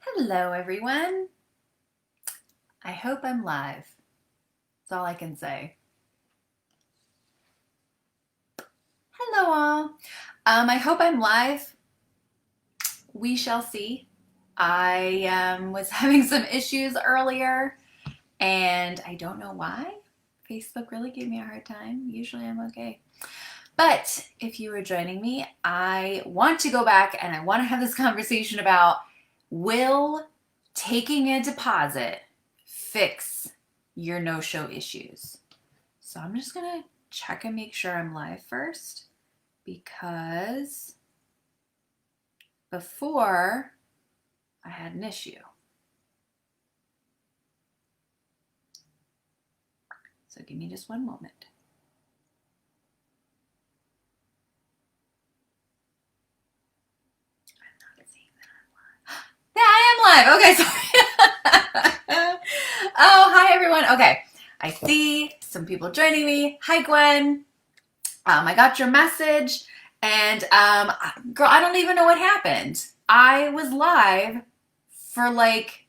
Hello, everyone. I hope I'm live. That's all I can say. Hello, all. I hope I'm live. We shall see. I was having some issues earlier, and I don't know why. Facebook really gave me a hard time. Usually I'm okay. But if you were joining me, I want to go back and I want to have this conversation about, will taking a deposit fix your no-show issues? So I'm just going to check and make sure I'm live first, because before I had an issue. So give me just one moment. I'm not seeing that I'm live. Yeah, I am live. Okay, sorry. Oh, hi everyone. Okay, I see some people joining me. Hi, Gwen. I got your message, and girl, I don't even know what happened. I was live for like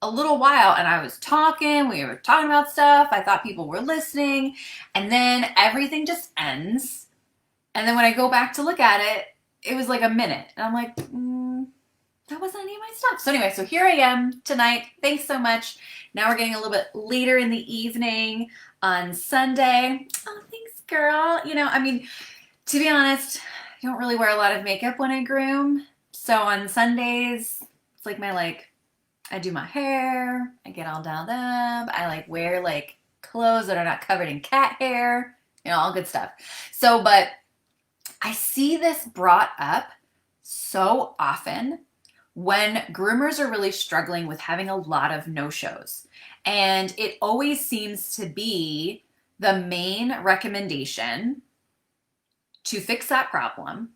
a little while, and I was talking. We were talking about stuff. I thought people were listening, and then everything just ends. And then when I go back to look at it, it was like a minute, and I'm like, that wasn't any of my stuff. So anyway, so here I am tonight. Thanks so much. Now we're getting a little bit later in the evening on Sunday. Oh, thanks, girl. To be honest, I don't really wear a lot of makeup when I groom. So on Sundays, it's like I do my hair, I get all dolled up, I wear clothes that are not covered in cat hair, all good stuff. So, but I see this brought up so often when groomers are really struggling with having a lot of no-shows. And it always seems to be the main recommendation to fix that problem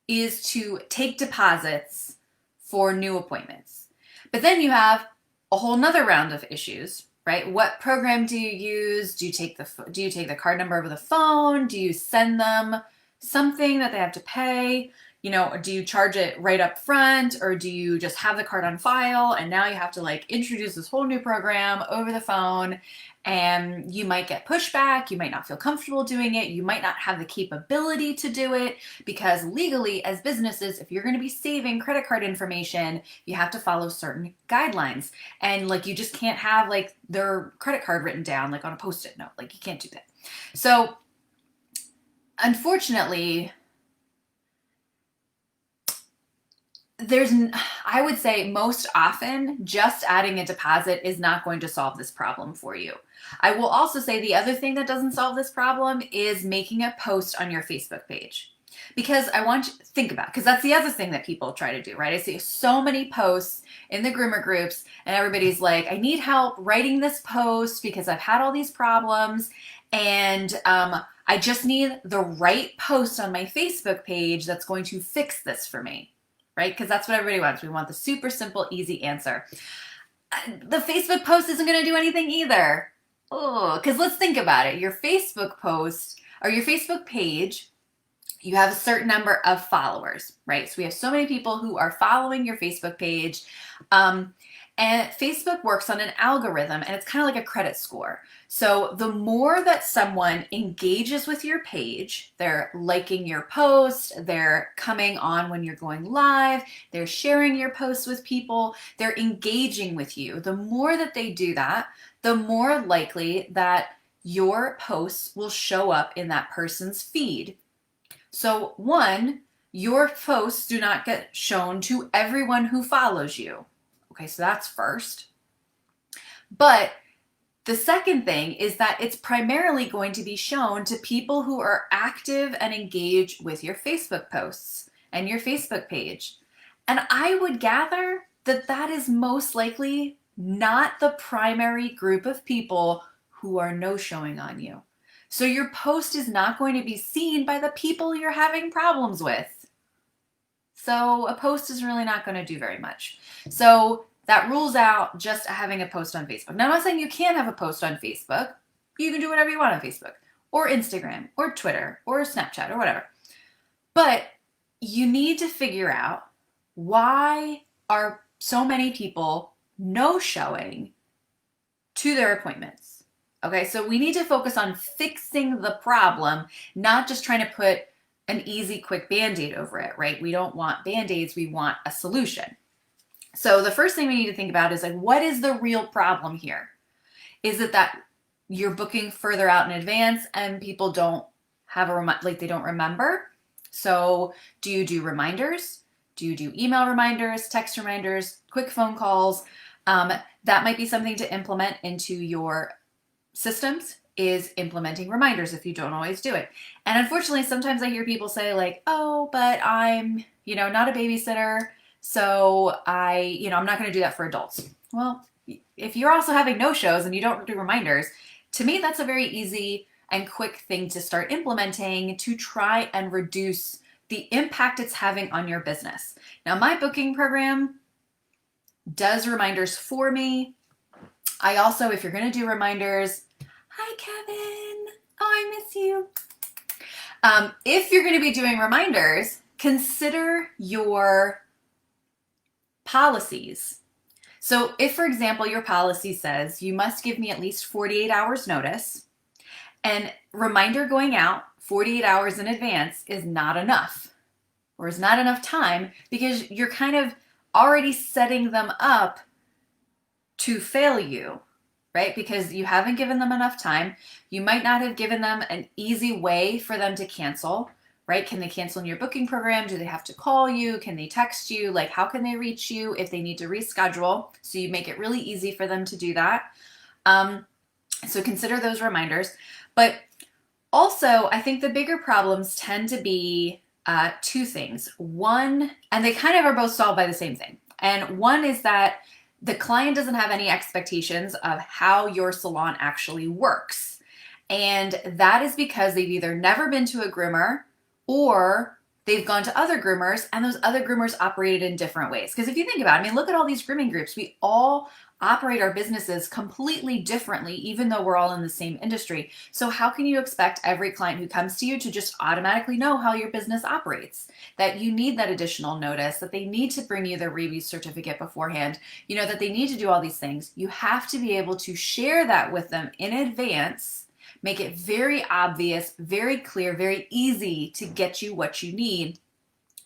is to take deposits for new appointments. But then you have a whole nother round of issues, right? What program do you use? Do you take the card number over the phone? Do you send them something that they have to pay? Do you charge it right up front, or do you just have the card on file and now you have to introduce this whole new program over the phone, and you might get pushback, you might not feel comfortable doing it, you might not have the capability to do it, because legally as businesses, if you're going to be saving credit card information, you have to follow certain guidelines, and you just can't have their credit card written down on a post-it note. You can't do that. So unfortunately, I would say most often just adding a deposit is not going to solve this problem for you. I will also say the other thing that doesn't solve this problem is making a post on your Facebook page. Because I want you to think about, because that's the other thing that people try to do, right? I see so many posts in the groomer groups and everybody's like, I need help writing this post because I've had all these problems, and I just need the right post on my Facebook page that's going to fix this for me. Right? Because that's what everybody wants. We want the super simple, easy answer. The Facebook post isn't going to do anything either. Oh, because let's think about it. Your Facebook post or your Facebook page, you have a certain number of followers, right? So we have so many people who are following your Facebook page. And Facebook works on an algorithm, and it's kind of like a credit score. So the more that someone engages with your page, they're liking your post, they're coming on when you're going live, they're sharing your posts with people, they're engaging with you. The more that they do that, the more likely that your posts will show up in that person's feed. So one, your posts do not get shown to everyone who follows you. Okay, so that's first. But the second thing is that it's primarily going to be shown to people who are active and engaged with your Facebook posts and your Facebook page. And I would gather that that is most likely not the primary group of people who are no-showing on you. So your post is not going to be seen by the people you're having problems with. So a post is really not going to do very much. So that rules out just having a post on Facebook. Now, I'm not saying you can't have a post on Facebook. You can do whatever you want on Facebook or Instagram or Twitter or Snapchat or whatever. But you need to figure out, why are so many people no-showing to their appointments. Okay, so we need to focus on fixing the problem, not just trying to put an easy, quick Band-Aid over it, right? We don't want Band-Aids, we want a solution. So the first thing we need to think about is like, what is the real problem here? Is it that you're booking further out in advance and people don't have they don't remember? So do you do reminders? Do you do email reminders, text reminders, quick phone calls? That might be something to implement into your systems, is implementing reminders if you don't always do it. And unfortunately, sometimes I hear people say like, oh, but I'm, not a babysitter, so I'm not going to do that for adults. Well, if you're also having no-shows and you don't do reminders, to me, that's a very easy and quick thing to start implementing to try and reduce the impact it's having on your business. Now, my booking program does reminders for me. I also, if you're going to do reminders, hi, Kevin. Oh, I miss you. If you're going to be doing reminders, consider your policies. So if, for example, your policy says you must give me at least 48 hours notice, and reminder going out 48 hours in advance is not enough, or is not enough time, because you're kind of already setting them up to fail you, right? Because you haven't given them enough time. You might not have given them an easy way for them to cancel, right? Can they cancel in your booking program? Do they have to call you? Can they text you? Like, how can they reach you if they need to reschedule? So you make it really easy for them to do that. So consider those reminders. But also, I think the bigger problems tend to be two things. One, and they kind of are both solved by the same thing. And one is that the client doesn't have any expectations of how your salon actually works. And that is because they've either never been to a groomer, or they've gone to other groomers and those other groomers operated in different ways. Because if you think about it, look at all these grooming groups. We all operate our businesses completely differently, even though we're all in the same industry. So how can you expect every client who comes to you to just automatically know how your business operates? That you need that additional notice, that they need to bring you their rabies certificate beforehand, that they need to do all these things. You have to be able to share that with them in advance. Make it very obvious, very clear, very easy to get you what you need,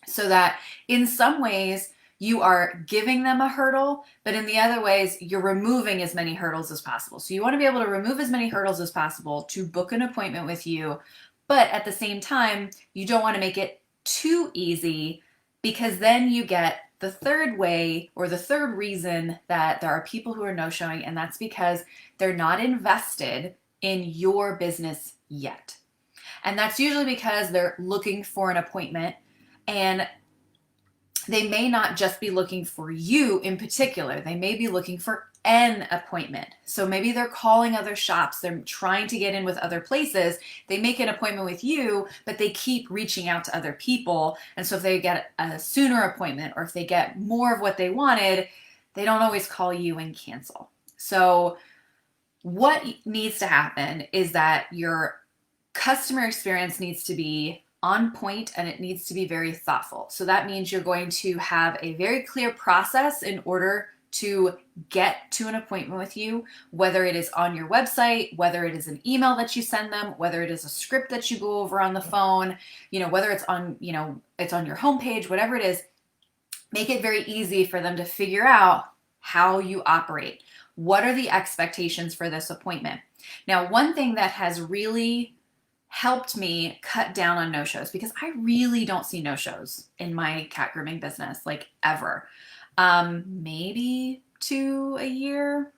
so that in some ways you are giving them a hurdle, but in the other ways you're removing as many hurdles as possible. So you want to be able to remove as many hurdles as possible to book an appointment with you, but at the same time, you don't want to make it too easy, because then you get the third way, or the third reason that there are people who are no-showing, and that's because they're not invested in your business yet. And that's usually because they're looking for an appointment, and they may not just be looking for you in particular. They may be looking for an appointment. So maybe they're calling other shops. They're trying to get in with other places. They make an appointment with you, but they keep reaching out to other people. And so if they get a sooner appointment, or if they get more of what they wanted, they don't always call you and cancel. So what needs to happen is that your customer experience needs to be on point, and it needs to be very thoughtful. So that means you're going to have a very clear process in order to get to an appointment with you, whether it is on your website, whether it is an email that you send them, whether it is a script that you go over on the phone, whether it's on, it's on your homepage, whatever it is. Make it very easy for them to figure out how you operate. What are the expectations for this appointment? Now, one thing that has really helped me cut down on no-shows, because I really don't see no-shows in my cat grooming business, like ever. Maybe 2 a year,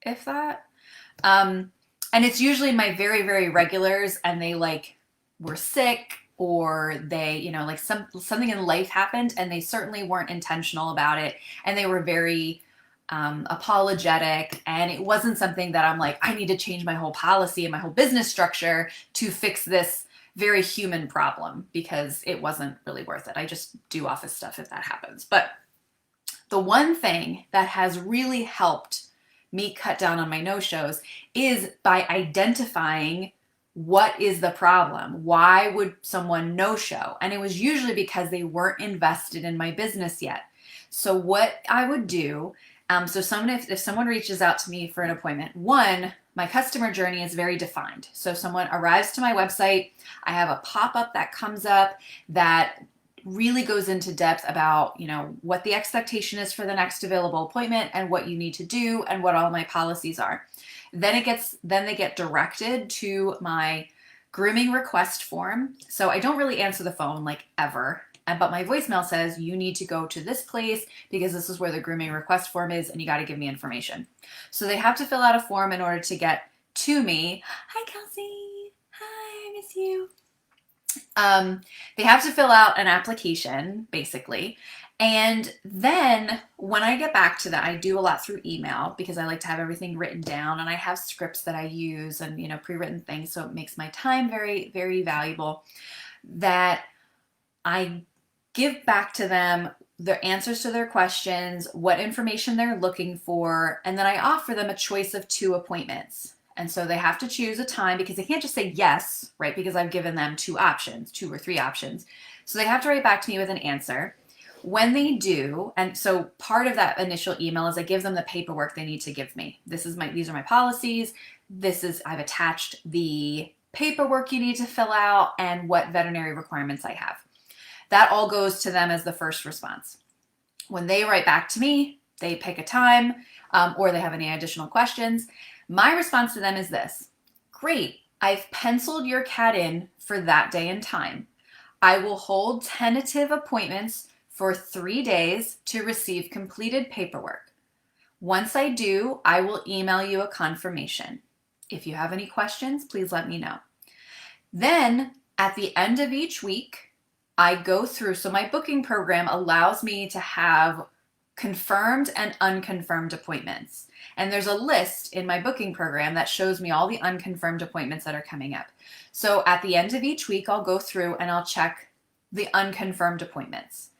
if that. And it's usually my very, very regulars, and they were sick, or they, something in life happened, and they certainly weren't intentional about it, and they were very apologetic, and it wasn't something that I'm like, I need to change my whole policy and my whole business structure to fix this very human problem, because it wasn't really worth it. I just do office stuff if that happens. But the one thing that has really helped me cut down on my no-shows is by identifying what is the problem. Why would someone no-show? And it was usually because they weren't invested in my business yet. So what I would do, so if someone reaches out to me for an appointment, one, my customer journey is very defined. So if someone arrives to my website, I have a pop-up that comes up that really goes into depth about, what the expectation is for the next available appointment and what you need to do and what all my policies are. Then they get directed to my grooming request form. So I don't really answer the phone like ever. But my voicemail says you need to go to this place because this is where the grooming request form is and you got to give me information. So they have to fill out a form in order to get to me. Hi, Kelsey. Hi, I miss you. They have to fill out an application, basically. And then when I get back to that, I do a lot through email because I like to have everything written down, and I have scripts that I use and, pre-written things. So it makes my time very, very valuable, that I give back to them the answers to their questions, what information they're looking for, and then I offer them a choice of 2 appointments. And so they have to choose a time because they can't just say yes, right? Because I've given them 2 options, 2 or 3 options. So they have to write back to me with an answer. When they do, and so part of that initial email is I give them the paperwork they need to give me. These are my policies. I've attached the paperwork you need to fill out and what veterinary requirements I have. That all goes to them as the first response. When they write back to me, they pick a time, or they have any additional questions. My response to them is this: great, I've penciled your cat in for that day and time. I will hold tentative appointments for 3 days to receive completed paperwork. Once I do, I will email you a confirmation. If you have any questions, please let me know. Then at the end of each week, I go through, so my booking program allows me to have confirmed and unconfirmed appointments. And there's a list in my booking program that shows me all the unconfirmed appointments that are coming up. So at the end of each week, I'll go through and I'll check the unconfirmed appointments.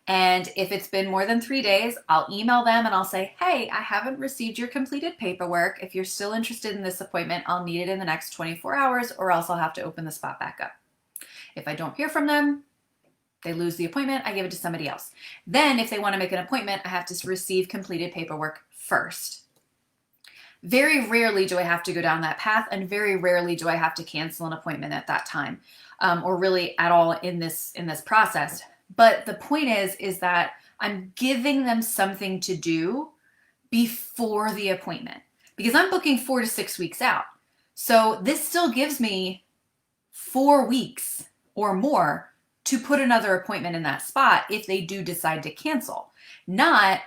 And if it's been more than 3 days, I'll email them and I'll say, hey, I haven't received your completed paperwork. If you're still interested in this appointment, I'll need it in the next 24 hours or else I'll have to open the spot back up. If I don't hear from them, they lose the appointment, I give it to somebody else. Then if they want to make an appointment, I have to receive completed paperwork first. Very rarely do I have to go down that path, and very rarely do I have to cancel an appointment at that time, or really at all in this process. But the point is that I'm giving them something to do before the appointment, because I'm booking 4 to 6 weeks out. So this still gives me 4 weeks or more to put another appointment in that spot if they do decide to cancel. Not,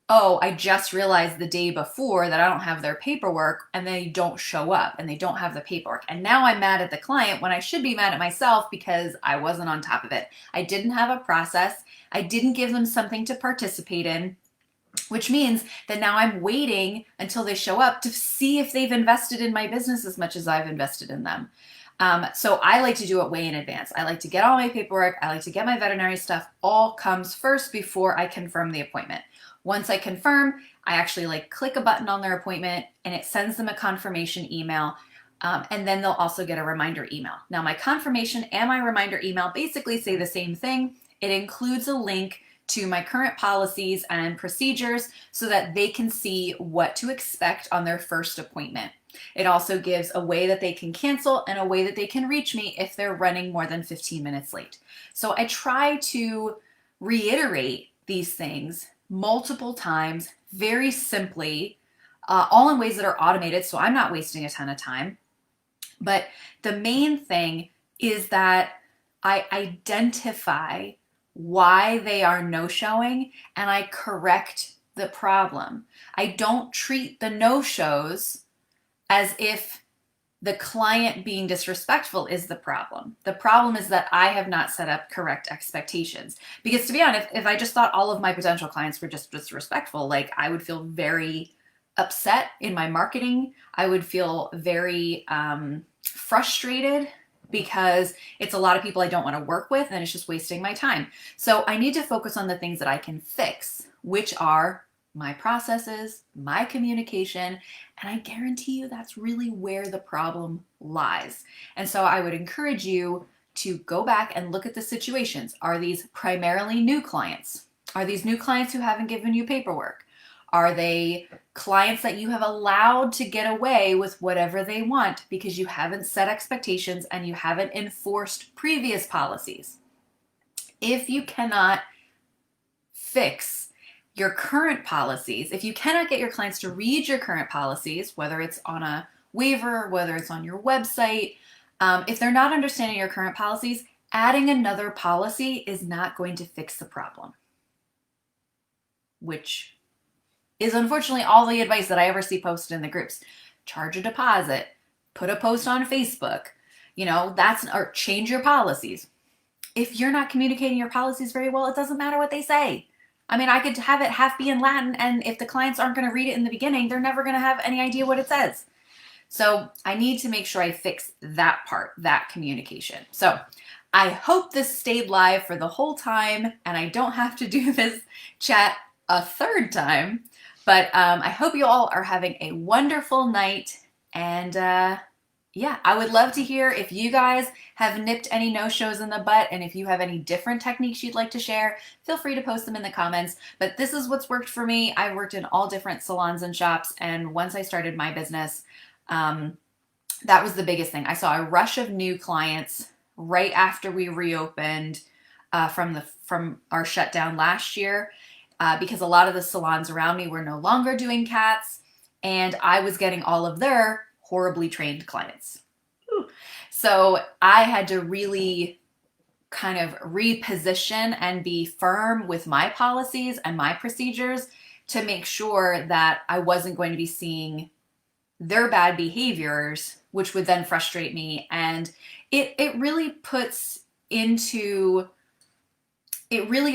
oh, I just realized the day before that I don't have their paperwork and they don't show up and they don't have the paperwork. And now I'm mad at the client when I should be mad at myself because I wasn't on top of it. I didn't have a process. I didn't give them something to participate in, which means that now I'm waiting until they show up to see if they've invested in my business as much as I've invested in them. So I like to do it way in advance. I like to get all my paperwork. I like to get my veterinary stuff. All comes first before I confirm the appointment. Once I confirm, I actually click a button on their appointment and it sends them a confirmation email. And then they'll also get a reminder email. Now my confirmation and my reminder email basically say the same thing. It includes a link to my current policies and procedures so that they can see what to expect on their first appointment. It also gives a way that they can cancel and a way that they can reach me if they're running more than 15 minutes late. So I try to reiterate these things multiple times, very simply, all in ways that are automated, so I'm not wasting a ton of time. But the main thing is that I identify why they are no-showing and I correct the problem. I don't treat the no-shows as if the client being disrespectful is the problem. The problem is that I have not set up correct expectations. Because to be honest, if I just thought all of my potential clients were just disrespectful, I would feel very upset in my marketing. I would feel very frustrated because it's a lot of people I don't want to work with and it's just wasting my time. So I need to focus on the things that I can fix, which are my processes, my communication, and I guarantee you that's really where the problem lies. And so I would encourage you to go back and look at the situations. Are these primarily new clients? Are these new clients who haven't given you paperwork? Are they clients that you have allowed to get away with whatever they want because you haven't set expectations and you haven't enforced previous policies? If you cannot fix your current policies, if you cannot get your clients to read your current policies, whether it's on a waiver, whether it's on your website, if they're not understanding your current policies, adding another policy is not going to fix the problem, which is unfortunately all the advice that I ever see posted in the groups. Charge a deposit, put a post on Facebook, or change your policies. If you're not communicating your policies very well, it doesn't matter what they say. I mean, I could have it half be in Latin, and if the clients aren't going to read it in the beginning, they're never going to have any idea what it says. So I need to make sure I fix that part, that communication. So I hope this stayed live for the whole time and I don't have to do this chat a third time. But I hope you all are having a wonderful night. And yeah, I would love to hear if you guys have nipped any no-shows in the butt, and if you have any different techniques you'd like to share, feel free to post them in the comments. But this is what's worked for me. I've worked in all different salons and shops, and once I started my business, that was the biggest thing. I saw a rush of new clients right after we reopened from our shutdown last year, because a lot of the salons around me were no longer doing cats, and I was getting all of their horribly trained clients. So I had to really kind of reposition and be firm with my policies and my procedures to make sure that I wasn't going to be seeing their bad behaviors, which would then frustrate me. And it really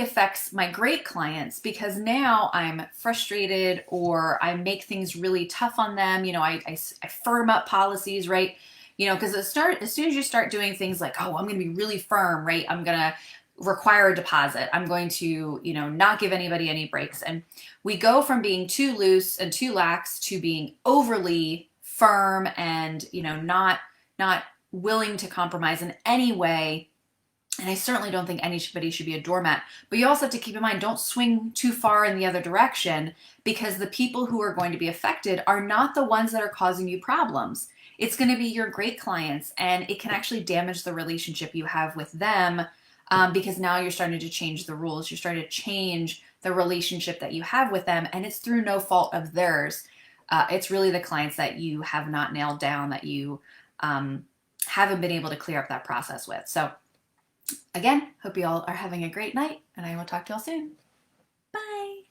affects my great clients, because now I'm frustrated or I make things really tough on them. I firm up policies, right? Because as soon as you start doing things like, oh, I'm going to be really firm, right? I'm going to require a deposit. I'm going to, not give anybody any breaks. And we go from being too loose and too lax to being overly firm and, not willing to compromise in any way. And I certainly don't think anybody should be a doormat. But you also have to keep in mind, don't swing too far in the other direction, because the people who are going to be affected are not the ones that are causing you problems. It's going to be your great clients, and it can actually damage the relationship you have with them, because now you're starting to change the rules. You're starting to change the relationship that you have with them, and it's through no fault of theirs. It's really the clients that you have not nailed down, that you haven't been able to clear up that process with. So again, hope you all are having a great night, and I will talk to you all soon. Bye.